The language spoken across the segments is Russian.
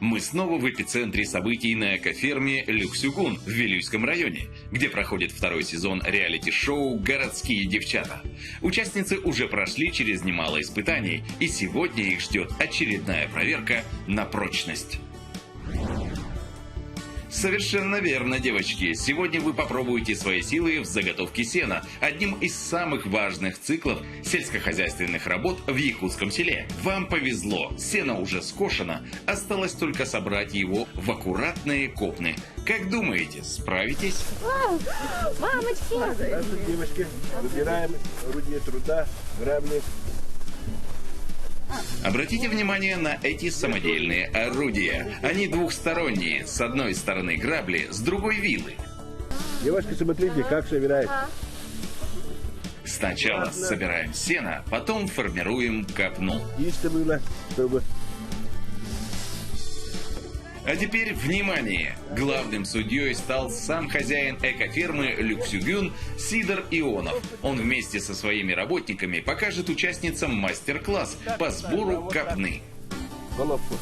Мы снова в эпицентре событий на экоферме Люксюгун в Вилюйском районе, где проходит второй сезон реалити-шоу «Городские девчата». Участницы уже прошли через немало испытаний, и сегодня их ждет очередная проверка на прочность. Совершенно верно, девочки. Сегодня вы попробуете свои силы в заготовке сена, одним из самых важных циклов сельскохозяйственных работ в якутском селе. Вам повезло, сено уже скошено, осталось только собрать его в аккуратные копны. Как думаете, справитесь? Мамочки! Здравствуйте, девочки. Выбираем орудие труда, грабли. Обратите внимание на эти самодельные орудия. Они двухсторонние. С одной стороны грабли, с другой вилы. Девушки, смотрите, как собирают. Сначала собираем сено, потом формируем копну. Чисто было, чтобы... А теперь внимание! Главным судьей стал сам хозяин экофермы Люксюгун Сидор Ионов. Он вместе со своими работниками покажет участницам мастер-класс по сбору копны. Головку.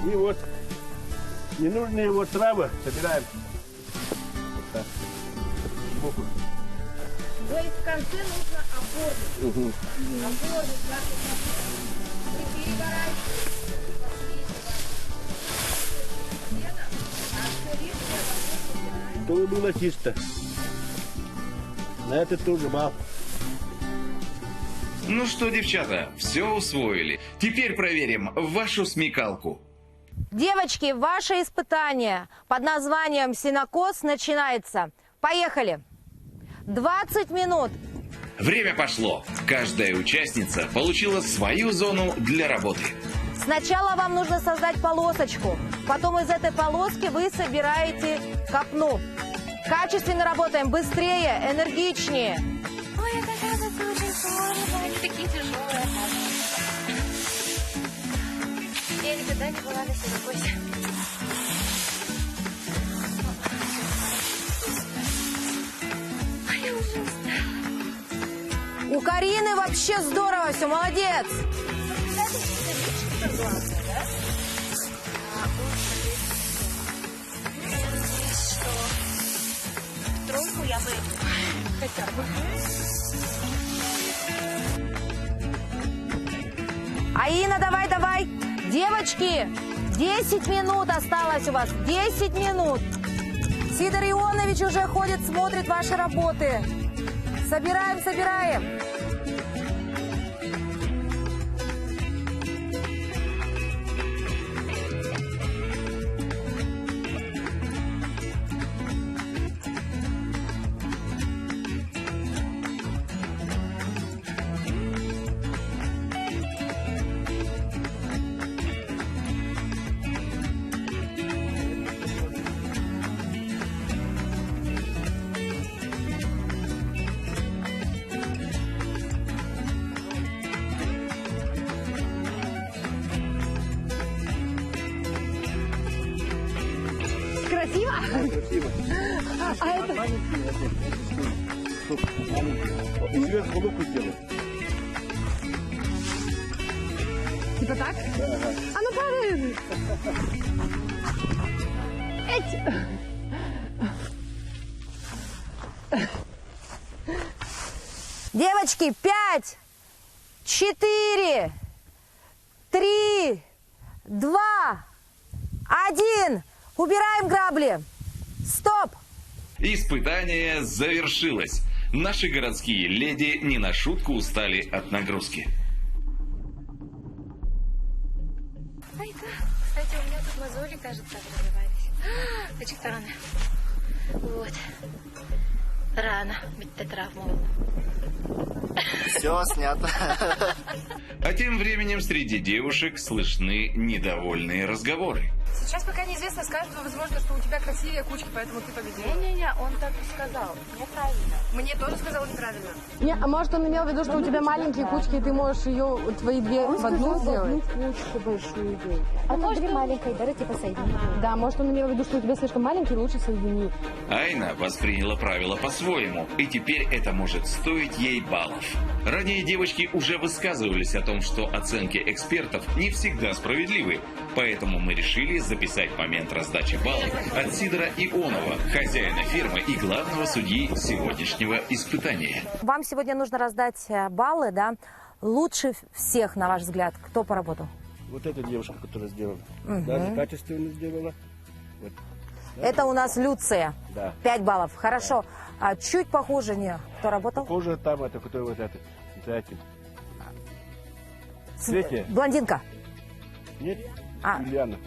И вот ненужные вот травы собираем. Вот так. Сбоку. То есть в конце нужно оформить. Оформить, и перегорать. Чтобы было чисто. На это тоже мало. Ну что, девчата, все усвоили. Теперь проверим вашу смекалку. Девочки, ваше испытание под названием «Сенокос» начинается. Поехали! 20 минут. Время пошло. Каждая участница получила свою зону для работы. Сначала вам нужно создать полосочку. Потом из этой полоски вы собираете копну. Качественно работаем, быстрее, энергичнее. Ой, это оказывается очень сложно, они такие тяжелые. Я никогда не была на сенокосе. Ой, я уже устала. У Карины вообще здорово все, молодец. Тройку я бы хотя бы. Аина, давай, давай. Девочки, 10 минут осталось у вас. 10 минут. Сидор Ионович уже ходит, смотрит ваши работы. Собираем, собираем. Красиво? Красиво. А это... И сверху луку сделать. Типа так? Ага. А ну падай! Девочки, 5, 4, 3, 2, 1. Убираем грабли. Стоп! Испытание завершилось. Наши городские леди не на шутку устали от нагрузки. Ай, да. Кстати, у меня тут мозоли, кажется, образовались. Очень рано. Вот. Рано. Ведь ты травму. Все снято. А тем временем среди девушек слышны недовольные разговоры. Сейчас пока неизвестно, скажут, но возможно, что у тебя красивее кучки, поэтому ты победила. Не-не-не, он так и сказал. Неправильно. Мне тоже сказал неправильно. Не, а может он имел в виду, что у тебя маленькие кучки, и ты можешь ее, твои две в одну сделать? А то, что маленькая, давайте посоединим. Да, может он имел в виду, что у тебя слишком маленькие, лучше соедини. Айна восприняла правила по-своему, и теперь это может стоить ей баллов. Ранее девочки уже высказывались о том, что оценки экспертов не всегда справедливы, поэтому мы решили записать момент раздачи баллов от Сидора Ионова, хозяина фирмы и главного судьи сегодняшнего испытания. Вам сегодня нужно раздать баллы, да? Лучше всех, на ваш взгляд, кто поработал? Вот эта девушка, которая сделала. Даже качественно сделала. Вот. Это у нас Люция. Да. 5 баллов. Хорошо. А чуть похуже не. Кто работал? Кожа там, это, который вот это. За этим. Третья. Блондинка. Нет? А. Юлиана.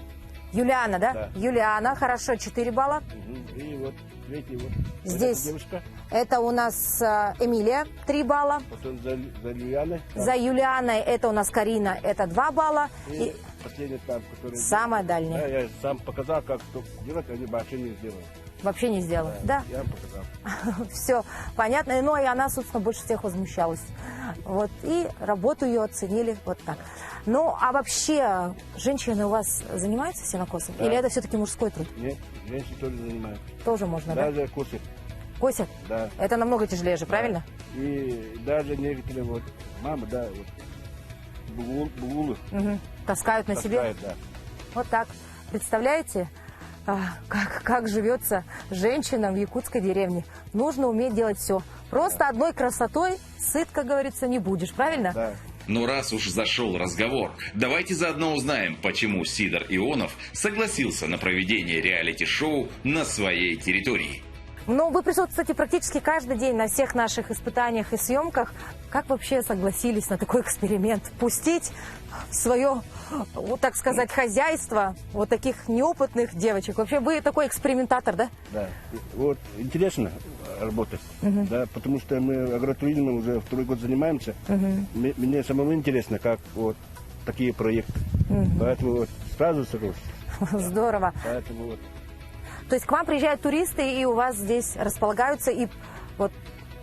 Юлиана, да? Да. Юлиана. Хорошо. 4 балла. Угу. И вот третий вот. Здесь. Вот эта девушка. Это у нас Эмилия. 3 балла. Потом за Юлианой. За Юлианой это у нас Карина. Это 2 балла. И последняя там, которая... Самая дальняя. Да, я сам показал, как что делать, они вообще не сделали. Вообще не сделала. Да. Я показал. Все понятно. Ну и она, собственно, больше всех возмущалась. Вот. И работу ее оценили вот так. Ну, а вообще, женщины у вас занимаются сенокосом? Да. Или это все-таки мужской труд? Нет, женщины тоже занимаются. Тоже можно, да? Даже косят. Косят? Да. Это намного тяжелее же, правильно? И даже некоторые вот, мама, да, вот, бугулы Мгм. Таскают на себе? таскают, да. Вот так. Представляете, как живется женщинам в якутской деревне? Нужно уметь делать все. Просто одной красотой сыт, как говорится, не будешь, правильно? Да. Но раз уж зашел разговор, давайте заодно узнаем, почему Сидор Ионов согласился на проведение реалити-шоу на своей территории. Но вы присутствуете практически каждый день на всех наших испытаниях и съемках. Как вообще согласились на такой эксперимент? Пустить в свое, вот так сказать, хозяйство вот таких неопытных девочек? Вообще вы такой экспериментатор, да? Да. Вот интересно работать, да, потому что мы агротуризмом уже второй год занимаемся. Мне самому интересно, как вот такие проекты. Поэтому вот сразу согласился. Здорово. Поэтому вот, То есть к вам приезжают туристы и у вас здесь располагаются и вот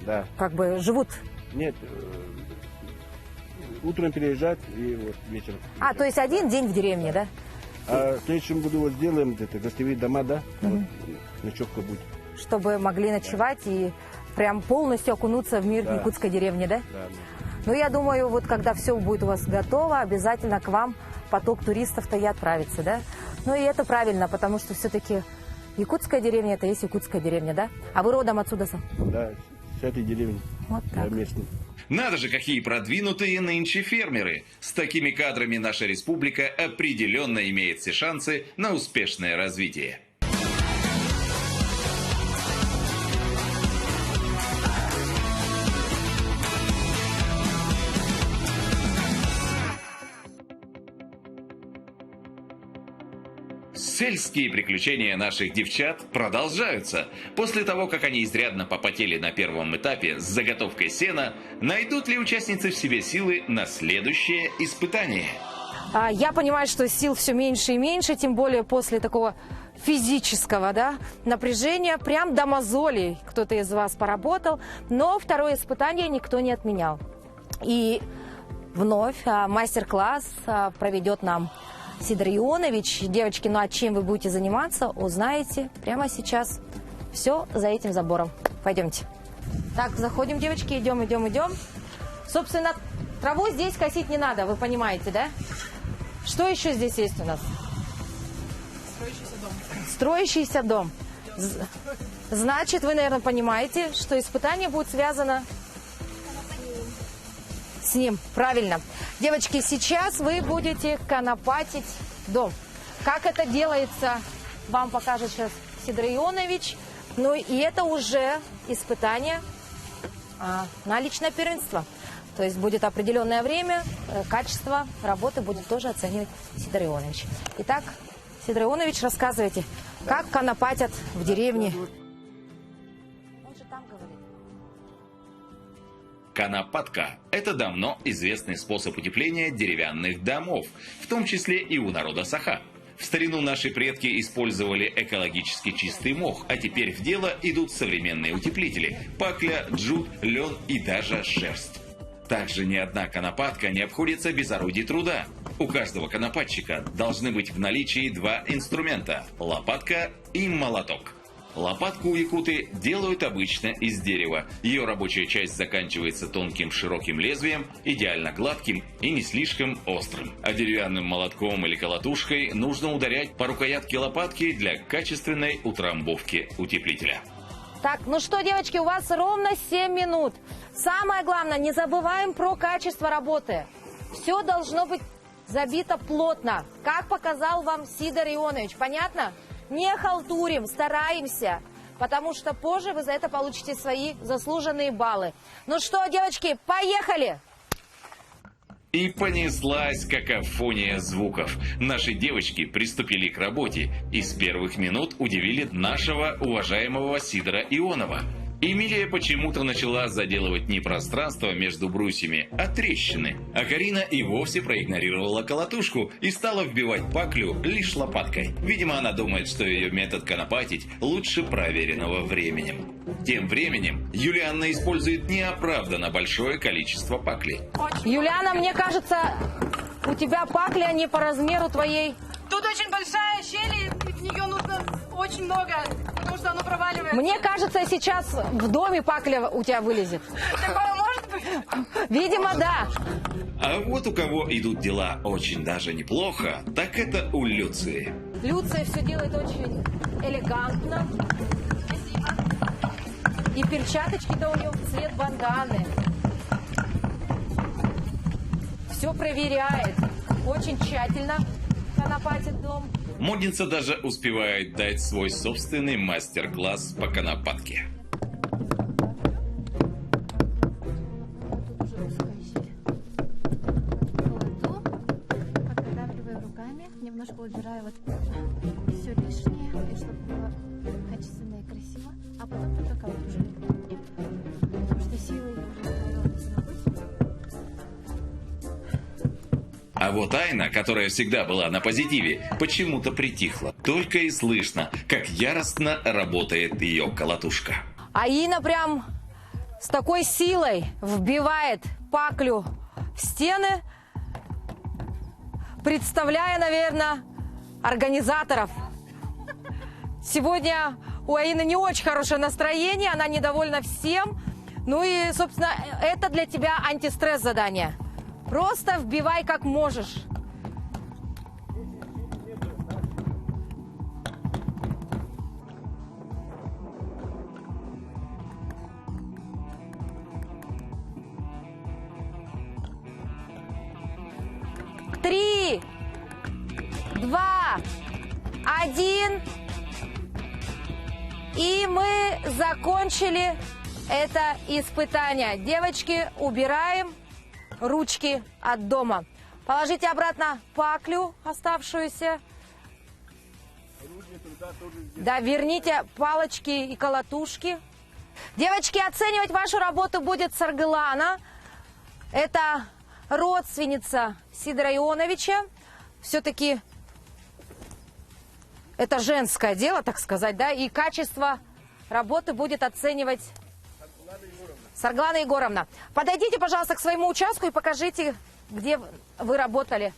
да. как бы живут? Нет, утром переезжать и вот вечером. То есть один день в деревне, да? А в следующем году вот сделаем это гостевые дома, да, вот, ночевка будет. Чтобы могли ночевать и прям полностью окунуться в мир Да. якутской деревни, да? Да, Ну, я думаю, вот когда все будет у вас готово, обязательно к вам поток туристов-то и отправится, да? Ну, и это правильно, потому что все-таки якутская деревня – это есть якутская деревня, да? А вы родом отсюда? да, с этой деревни. Вот Я так. местный. Надо же, какие продвинутые нынче фермеры! С такими кадрами наша республика определенно имеет все шансы на успешное развитие. Сельские приключения наших девчат продолжаются. После того, как они изрядно попотели на первом этапе с заготовкой сена, найдут ли участницы в себе силы на следующее испытание? Я понимаю, что сил все меньше и меньше, тем более после такого физического, да, напряжения, прям до мозолей кто-то из вас поработал, но второе испытание никто не отменял. И вновь мастер-класс проведет нам Сидор Ионович. Девочки, ну а чем вы будете заниматься, узнаете прямо сейчас. Все за этим забором. Пойдемте. Так, заходим, девочки, идем. Собственно, траву здесь косить не надо, вы понимаете, да? Что еще здесь есть у нас? Строящийся дом. Значит, вы, наверное, понимаете, что испытание будет связано с ним. Правильно. Девочки, сейчас вы будете конопатить дом. Как это делается, вам покажет сейчас Сидор Ионович. Ну и это уже испытание на личное первенство. То есть будет определенное время, качество работы будет тоже оценивать Сидор Ионович. Итак, Сидор Ионович, рассказывайте, как конопатят в деревне. Он же там говорит. Конопатка – это давно известный способ утепления деревянных домов, в том числе и у народа Саха. В старину наши предки использовали экологически чистый мох, а теперь в дело идут современные утеплители – пакля, джут, лен и даже шерсть. Также ни одна конопатка не обходится без орудий труда. У каждого конопатчика должны быть в наличии два инструмента – лопатка и молоток. Лопатку у якуты делают обычно из дерева. Ее рабочая часть заканчивается тонким широким лезвием, идеально гладким и не слишком острым. А деревянным молотком или колотушкой нужно ударять по рукоятке лопатки для качественной утрамбовки утеплителя. Так, ну что, девочки, у вас ровно 7 минут. Самое главное, не забываем про качество работы. Все должно быть забито плотно, как показал вам Сидор Ионович. Понятно? Не халтурим, стараемся, потому что позже вы за это получите свои заслуженные баллы. Ну что, девочки, поехали! И понеслась какофония звуков. Наши девочки приступили к работе и с первых минут удивили нашего уважаемого Сидора Ионова. Эмилия почему-то начала заделывать не пространство между брусьями, а трещины. А Карина и вовсе проигнорировала колотушку и стала вбивать паклю лишь лопаткой. Видимо, она думает, что ее метод конопатить лучше проверенного временем. Тем временем Юлианна использует неоправданно большое количество пакли. Юлиана, мне кажется, у тебя пакля не по размеру твоей. Тут очень большая щель, и в нее нужно очень много, потому что оно проваливается. Мне кажется, сейчас в доме пакля у тебя вылезет. Такое может быть? Видимо, да. А вот у кого идут дела очень даже неплохо, так это у Люции. Люция все делает очень элегантно. И перчаточки-то у нее в цвет банданы. Все проверяет. Очень тщательно конопатит дом. Модница даже успевает дать свой собственный мастер-класс по конопатке. Кладу, подготавливаю руками, немножко убираю вот все лишнее, и чтобы было качественно и красиво, а потом только колотушкой. Потому что силы уже забыть. А вот Айна, которая всегда была на позитиве, почему-то притихла. Только и слышно, как яростно работает ее колотушка. А Ина прям с такой силой вбивает паклю в стены, представляя, наверное, организаторов. Сегодня у Аины не очень хорошее настроение, она недовольна всем. Ну и, собственно, это для тебя антистресс задание. Просто вбивай как можешь. Три, 2, 1. И мы закончили это испытание. Девочки, убираем ручки от дома. Положите обратно паклю оставшуюся. Да, верните палочки и колотушки. Девочки, оценивать вашу работу будет Саргылана. Это родственница Сидора Ионовича. Все-таки это женское дело, так сказать, да, и качество работы будет оценивать Сарглана Егоровна. Подойдите, пожалуйста, к своему участку и покажите, где вы работали.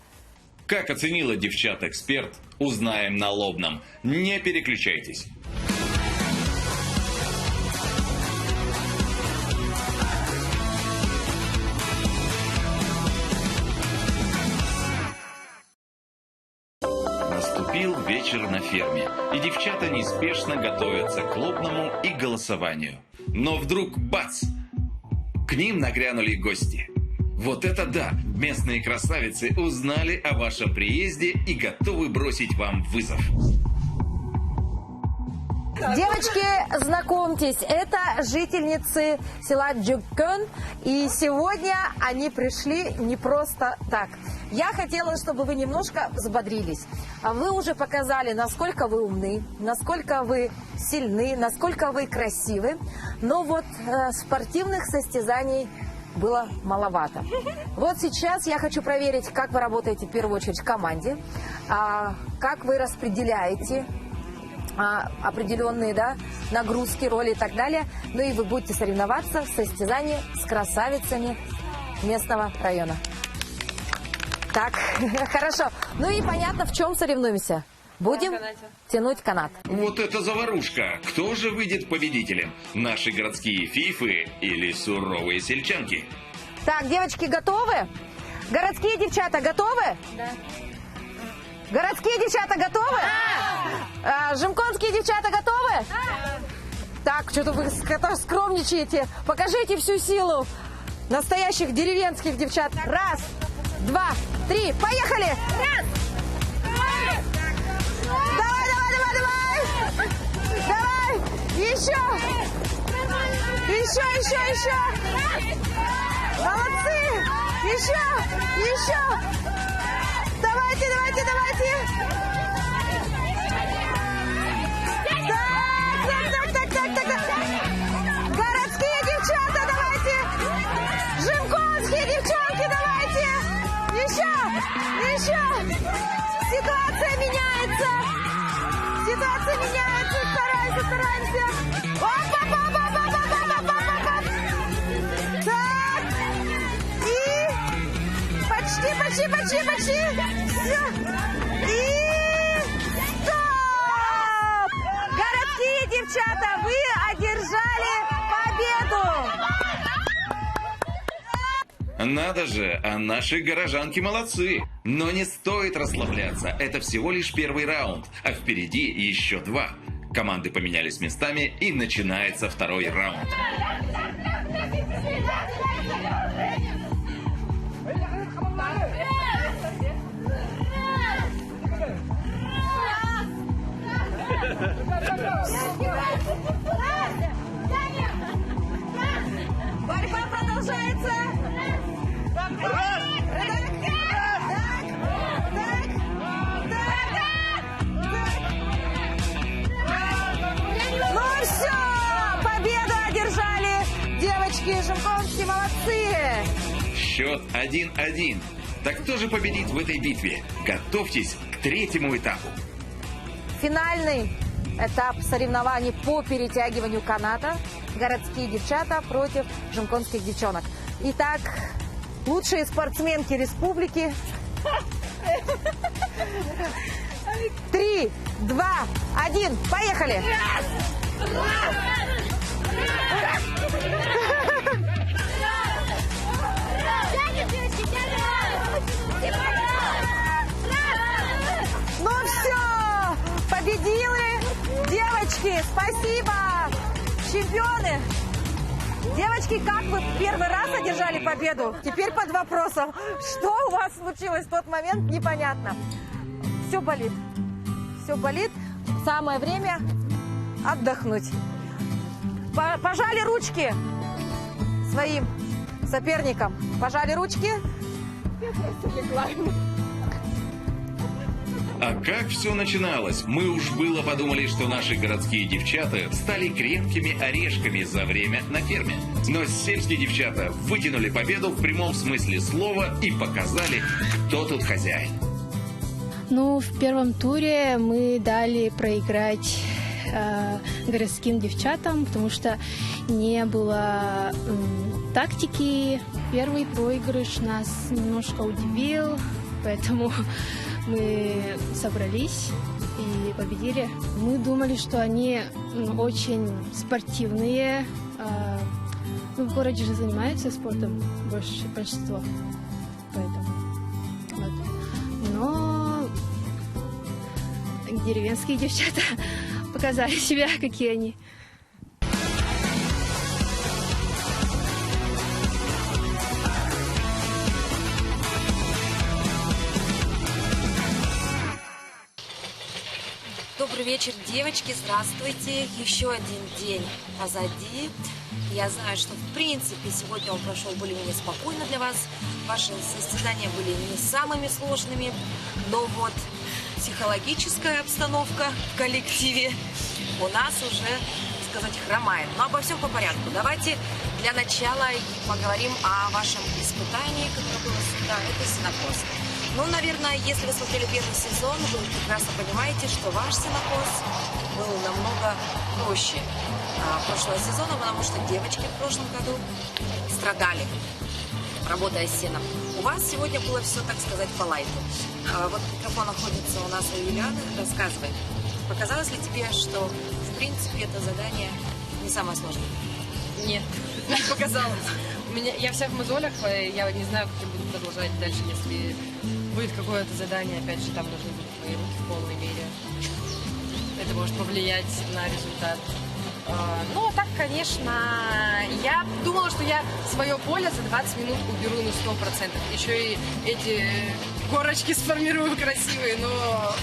Как оценила девчат-эксперт, узнаем на лобном. Не переключайтесь. Наступил вечер на ферме, и девчата неспешно готовятся к лобному и голосованию. Но вдруг бац! К ним нагрянули гости. Вот это да! Местные красавицы узнали о вашем приезде и готовы бросить вам вызов. Девочки, знакомьтесь, это жительницы села Джуккön, и сегодня они пришли не просто так. Я хотела, чтобы вы немножко взбодрились. А вы уже показали, насколько вы умны, насколько вы сильны, насколько вы красивы. Но вот спортивных состязаний было маловато. Вот сейчас я хочу проверить, как вы работаете в первую очередь в команде, как вы распределяете определенные, да, нагрузки, роли и так далее. Ну и вы будете соревноваться в состязании с красавицами местного района. Так, хорошо. Ну и понятно, в чем соревнуемся. Будем тянуть канат. Вот это заварушка! Кто же выйдет победителем? Наши городские фифы или суровые сельчанки? Так, девочки, готовы? Городские девчата готовы? Да. Городские девчата готовы? Да. Жимконские девчата готовы? Да. Так, что-то вы скромничаете. Покажите всю силу настоящих деревенских девчат. Раз, два, три, поехали! Раз! Давай, давай, давай, давай! Давай! Еще! Еще! Молодцы! Еще! Давайте! Так! Городские девчата, давайте! Жимконские девчонки, давайте! Еще! Ситуация меняется! Стараемся! Так! И... Почти! Все! И... Стоп! Городские девчата, вы одержали победу! Надо же, а наши горожанки молодцы. Но не стоит расслабляться, это всего лишь первый раунд, а впереди еще 2. Команды поменялись местами, и начинается второй раунд. Борьба продолжается! Ну все! Победу одержали девочки жимконские, молодцы! Счет 1-1. Так кто же победит в этой битве? Готовьтесь к третьему этапу. Финальный этап соревнований по перетягиванию каната. Городские девчата против жимконских девчонок. Итак, лучшие спортсменки республики. 3, 2, 1, поехали! Ну все, победили девочки, спасибо, чемпионы. Девочки, как вы первый раз одержали победу? Теперь под вопросом, что у вас случилось в тот момент, непонятно. Все болит. Самое время отдохнуть. Пожали ручки своим соперникам. Пожали ручки. А как все начиналось? Мы уж было подумали, что наши городские девчата стали крепкими орешками за время на ферме. Но сельские девчата вытянули победу в прямом смысле слова и показали, кто тут хозяин. Ну, в первом туре мы дали проиграть городским девчатам, потому что не было тактики. Первый проигрыш нас немножко удивил, поэтому мы собрались и победили. Мы думали, что они очень спортивные. В городе же занимаются спортом большинство. Поэтому. Вот. Но деревенские девчата показали себя, какие они. Добрый вечер, девочки, здравствуйте. Еще один день позади. Я знаю, что в принципе сегодня он прошел более-менее спокойно для вас. Ваши состязания были не самыми сложными, но вот психологическая обстановка в коллективе у нас уже, так сказать, хромает. Но обо всем по порядку. Давайте для начала поговорим о вашем испытании, которое было всегда. Это сенокос. Ну, наверное, если вы смотрели первый сезон, вы прекрасно понимаете, что ваш сенокос был намного проще прошлого сезона, потому что девочки в прошлом году страдали, работая с сеном. У вас сегодня было все, так сказать, по лайту. Вот микрофон находится у нас у Юлианы. Рассказывай, показалось ли тебе, что, в принципе, это задание не самое сложное? Нет, не показалось. Я вся в мозолях, я не знаю, как я буду продолжать дальше, если будет какое-то задание. Опять же, там нужны будут мои руки в полной мере. Это может повлиять на результат. Ну, так, конечно, я думала, что я свое поле за 20 минут уберу на 100%. Еще и эти горочки сформирую красивые, но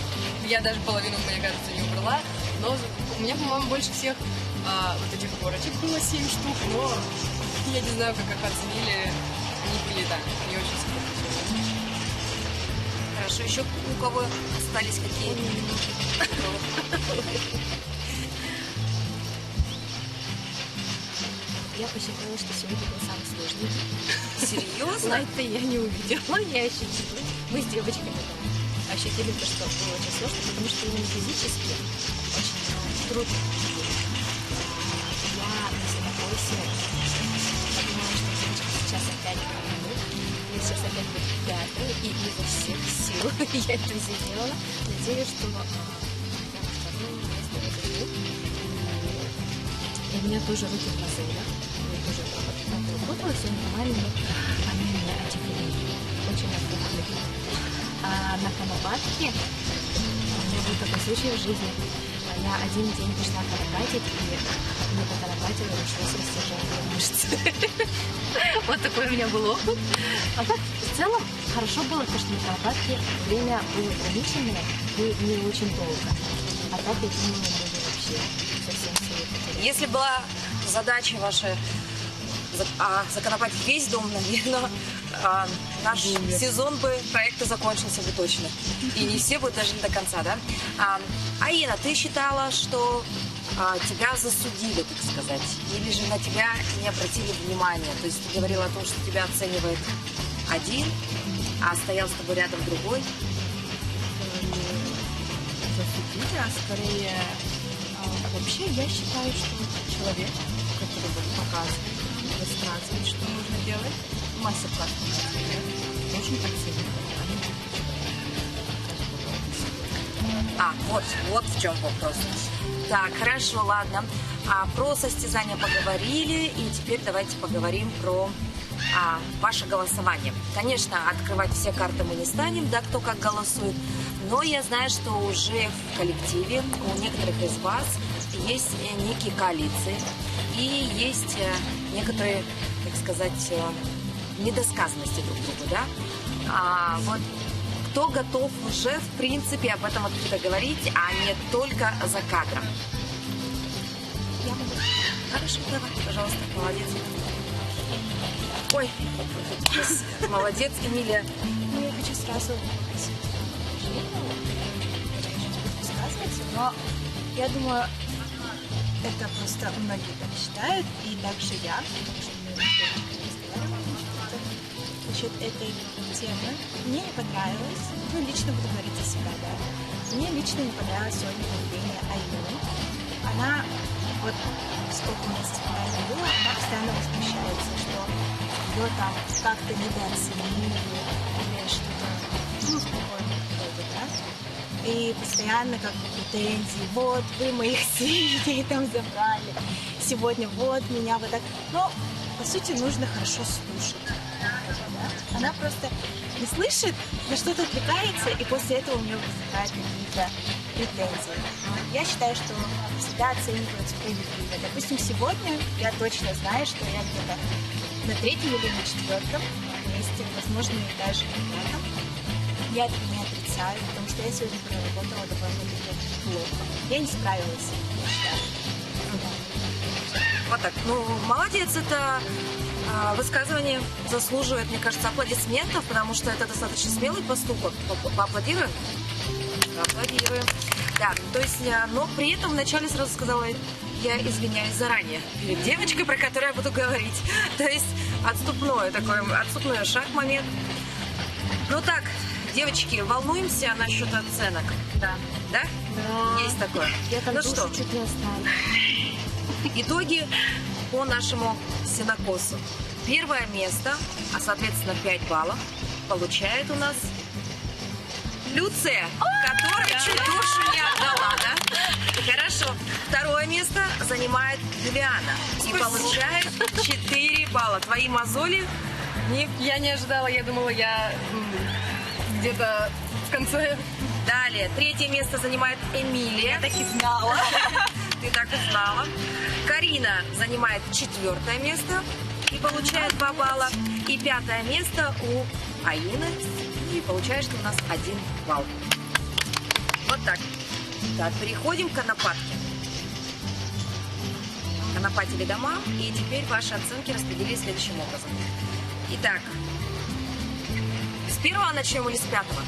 я даже половину, мне кажется, не убрала. Но у меня, по-моему, больше всех вот этих горочек было 7 штук, но я не знаю, как их оценили. Они были, да, не очень сильно. Хорошо, еще у кого остались какие? Я посчитала, что сегодня был самый сложный. Серьезно? Лайт-то я не увидела, я ощутила. Мы с девочками ощутили то, что было очень сложно, потому что именно физически очень трудно. Я на сенокосе подумала, что девочки сейчас опять поймут, и сейчас опять будет пятый, и изо всех сил я это сделала. Надеюсь, что я второе место возьму. И у меня тоже руки в мозолях. Работала все нормально, но они меня отекли. Очень отдохнули. А на Конопатке у меня был такой случай в жизни. Я один день пошла конопатить, и не поконопатила, пришлось растяжение мышц. Вот такой у меня был опыт. А так, в целом, хорошо было, потому что на Конопатке время было ограниченное и не очень долго. А так, я думаю, мы вообще совсем себе потеряли. Если была задача ваша законопатить весь дом, наверное, наш сезон бы, проекта закончился бы точно. И не все бы даже до конца, да? Аина, ты считала, что тебя засудили, так сказать, или же на тебя не обратили внимания? То есть ты говорила о том, что тебя оценивает один, а стоял с тобой рядом другой? Засудили, а скорее вообще я считаю, что человек, который показывает, рассказывает, что нужно делать, мастер-класс очень оценивает. Вот в чем вопрос. Так, хорошо, ладно. Про состязания поговорили, и теперь давайте поговорим про ваше голосование. Конечно, открывать все карты мы не станем, да, кто как голосует, но я знаю, что уже в коллективе у некоторых из вас есть некие коалиции, и есть некоторые, так сказать, недосказанности друг другу, да? Вот кто готов уже, в принципе, об этом открыто говорить, а не только за кадром? Я могу. Хорошо, давай, пожалуйста, молодец. Ой, молодец, Эмилия. Ну, я хочу сразу высказываться, но я думаю, это просто многие так считают, и также я, потому что мы с девочками разговаривали насчет этой темы. Мне не понравилось, ну, лично буду говорить за себя, да. Мне лично не понравилось сегодня поведение Аины. Она, вот сколько месяцев она не была, она постоянно возмущается, что ее там как-то недооценили или что-то, ну, спокойно вроде, да. И постоянно как бы претензии, вот, вы моих 7 детей там забрали, сегодня вот меня вот так. Но, по сути, нужно хорошо слушать. Да? Она просто не слышит, на что-то отвлекается, и после этого у нее возникают какие-то претензии. Я считаю, что всегда оценивают справедливо. Допустим, сегодня я точно знаю, что я где-то на 3-м или на 4-м месте, возможно, и даже на 5-м. Я этого не отрицаю, потому что я сегодня проработала довольно-таки плохо. Я не справилась, я считаю. Вот так. Ну, молодец, это высказывание заслуживает, мне кажется, аплодисментов, потому что это достаточно смелый поступок. Поаплодируем? Аплодируем. Да, то есть, но при этом вначале сразу сказала я извиняюсь заранее перед девочкой, про которую я буду говорить. То есть отступной шаг момент. Ну так, девочки, волнуемся насчет оценок? Да. Да? Да. Есть такое. Я там Ну душу что, чуть не оставила. итоги по нашему сенокосу. Первое место, а соответственно 5 баллов, получает у нас Люция, которая чуть душу не отдала, да? Хорошо. Второе место занимает Юлиана и получает 4 балла. Твои мозоли не... Я не ожидала, я думала, я где-то в конце. Далее, третье место занимает Эмилия. Я так и знала. Ты так и знала. Карина занимает 4 место и получает 2 балла. И 5 место у Аины. И получаешь ты у нас 1 балл. Вот так. Так, переходим к конопатке. Конопатили дома. И теперь ваши оценки распределились следующим образом. Итак, с первого начнем или с 5-го?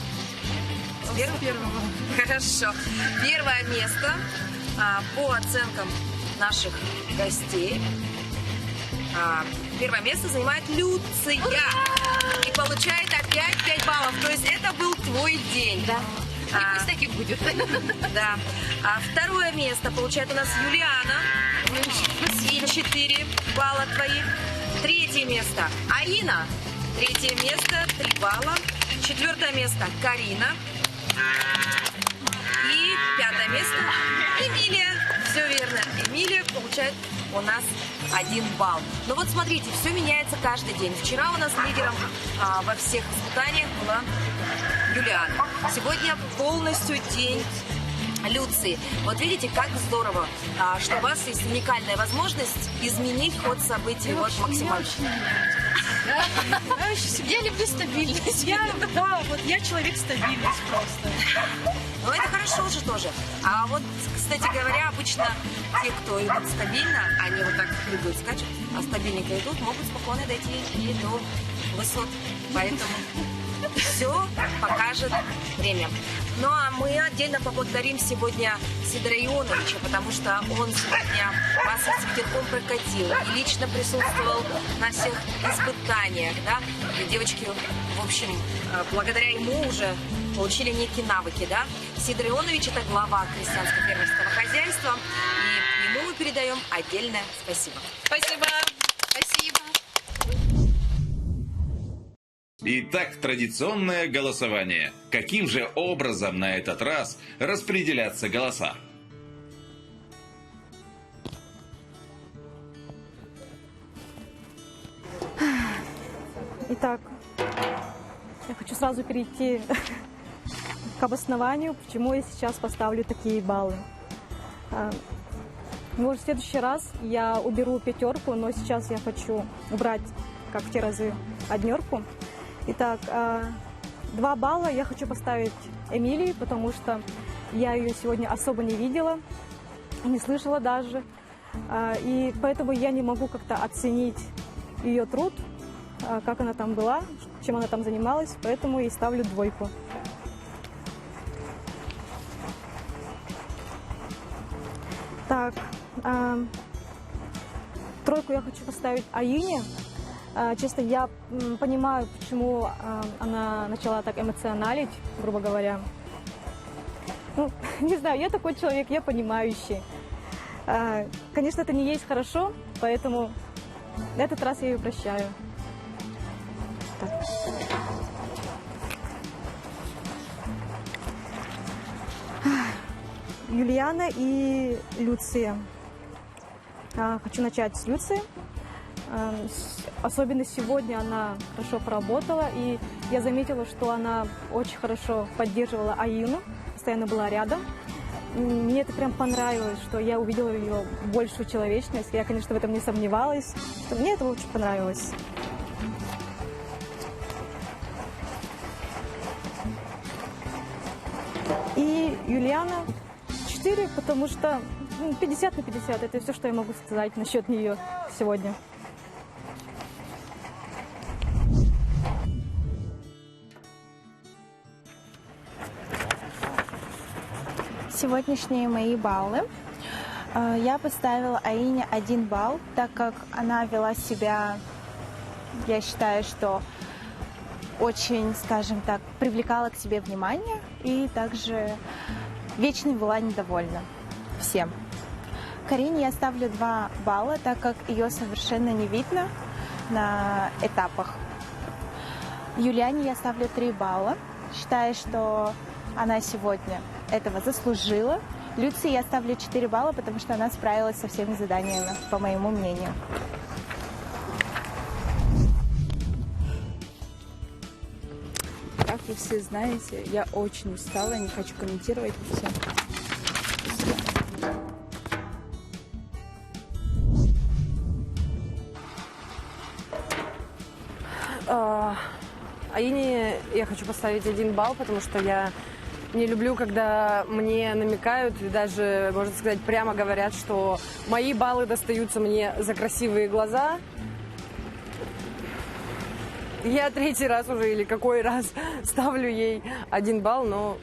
С первого. Хорошо. Первое место по оценкам наших гостей. Первое место занимает Люция. И получает опять 5 баллов. То есть это был твой день. Да. И пусть таки будет. Да. Второе место получает у нас Юлиана. И 4 балла твои. Третье место Аина. Третье место 3 балла. 4 место Карина. И 5 место Эмилия. Все верно. Эмилия получает у нас 1 балл. Но вот смотрите, все меняется каждый день. Вчера у нас лидером во всех испытаниях была Юлиана. Сегодня полностью день Люции. Вот видите, как здорово, что у вас есть уникальная возможность изменить ход событий вот максимально. Я люблю стабильность. Я человек стабильность просто. Ну, это хорошо же тоже. А вот, кстати говоря, обычно те, кто идут стабильно, они вот так прыгают, скачут, а стабильненько идут, могут спокойно дойти и до высот. Поэтому все покажет время. Ну, а мы отдельно поблагодарим сегодня Сидора Ионовича, потому что он сегодня вас с ветерком прокатил и лично присутствовал на всех испытаниях, да. И девочки, в общем, благодаря ему уже получили некие навыки, да. Сидор Ионович – это глава крестьянско-фермерского хозяйства, и ему мы передаем отдельное спасибо. Спасибо. Спасибо. Итак, традиционное голосование. Каким же образом на этот раз распределятся голоса? Итак, я хочу сразу перейти к обоснованию, почему я сейчас поставлю такие баллы. Может, в следующий раз я уберу 5, но сейчас я хочу убрать, как в те разы, 1. Итак, 2 балла я хочу поставить Эмилии, потому что я ее сегодня особо не видела, не слышала даже. И поэтому я не могу как-то оценить ее труд, как она там была, чем она там занималась, поэтому ей ставлю 2. Так, 3 я хочу поставить Аине. Честно, я понимаю, почему она начала так эмоционалить, грубо говоря. Ну, не знаю, я такой человек, я понимающий. Конечно, это не есть хорошо, поэтому на этот раз я ее прощаю. Так. Юлиана и Люция. Хочу начать с Люции. Особенно сегодня она хорошо поработала, и я заметила, что она очень хорошо поддерживала Аину, постоянно была рядом. Мне это прям понравилось, что я увидела ее большую человечность. Я, конечно, в этом не сомневалась. Мне это очень понравилось. И Юлиана 4, потому что 50 на 50. Это все, что я могу сказать насчет нее сегодня. Сегодняшние мои баллы. Я поставила Аине 1 балл, так как она вела себя, я считаю, что очень, скажем так, привлекала к себе внимание и также вечно была недовольна всем. Карине я ставлю 2 балла, так как ее совершенно не видно на этапах. Юлиане я ставлю 3 балла, считаю, что она сегодня этого заслужила. Люции я ставлю 4 балла, потому что она справилась со всеми заданиями, по моему мнению. Как вы все знаете, я очень устала, не хочу комментировать все. Аине я хочу поставить 1 балл, потому что я не люблю, когда мне намекают и даже, можно сказать, прямо говорят, что мои баллы достаются мне за красивые глаза. Я 3-й раз уже или какой раз ставлю ей 1 балл, но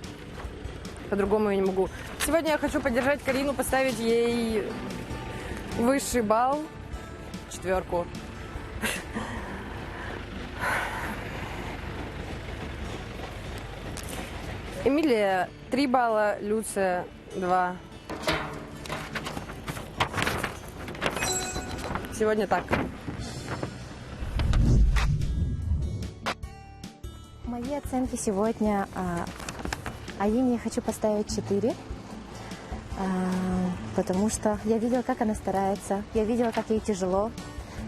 по-другому я не могу. Сегодня я хочу поддержать Карину, поставить ей высший балл, 4. Эмилия 3 балла, Люция 2. Сегодня так. Мои оценки сегодня Аине я хочу поставить 4, потому что я видела, как она старается, я видела, как ей тяжело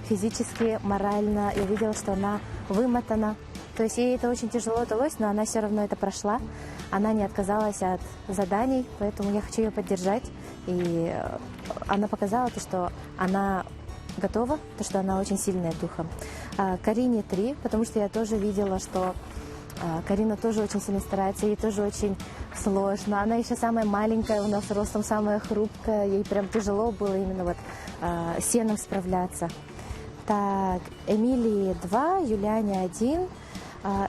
физически, морально, я видела, что она вымотана. То есть ей это очень тяжело удалось, но она все равно это прошла. Она не отказалась от заданий, поэтому я хочу ее поддержать. И она показала то, что она готова, то, что она очень сильная духом. Карине 3, потому что я тоже видела, что Карина тоже очень сильно старается, ей тоже очень сложно. Она еще самая маленькая у нас ростом, самая хрупкая, ей прям тяжело было именно вот с сеном справляться. Так, Эмилии 2, Юлиане 1.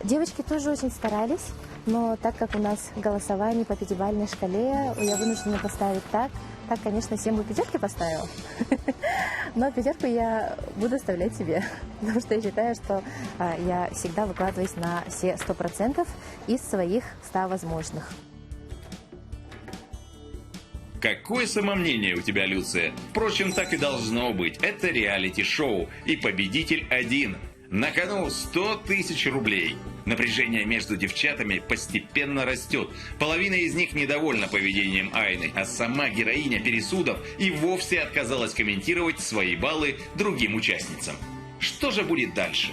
Девочки тоже очень старались, но так как у нас голосование по 5-бальной шкале, я вынуждена поставить так. Так, конечно, 7 бы 5 поставила, но 5 я буду оставлять себе, потому что я считаю, что я всегда выкладываюсь на все 100% из своих 100 возможных. Какое самомнение у тебя, Люция? Впрочем, так и должно быть. Это реалити-шоу, и победитель один. На кону 100 000 рублей. Напряжение между девчатами постепенно растет. Половина из них недовольна поведением Айны, а сама героиня пересудов и вовсе отказалась комментировать свои баллы другим участницам. Что же будет дальше?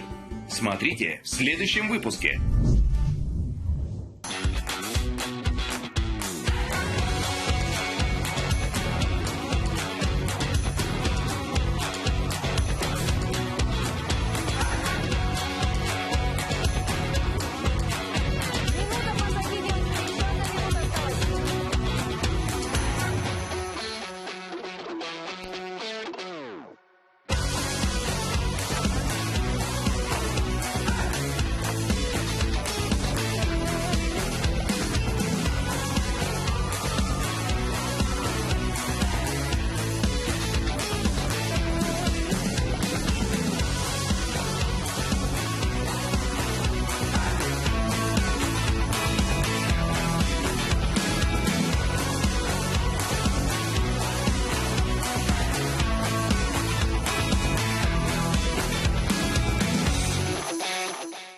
Смотрите в следующем выпуске.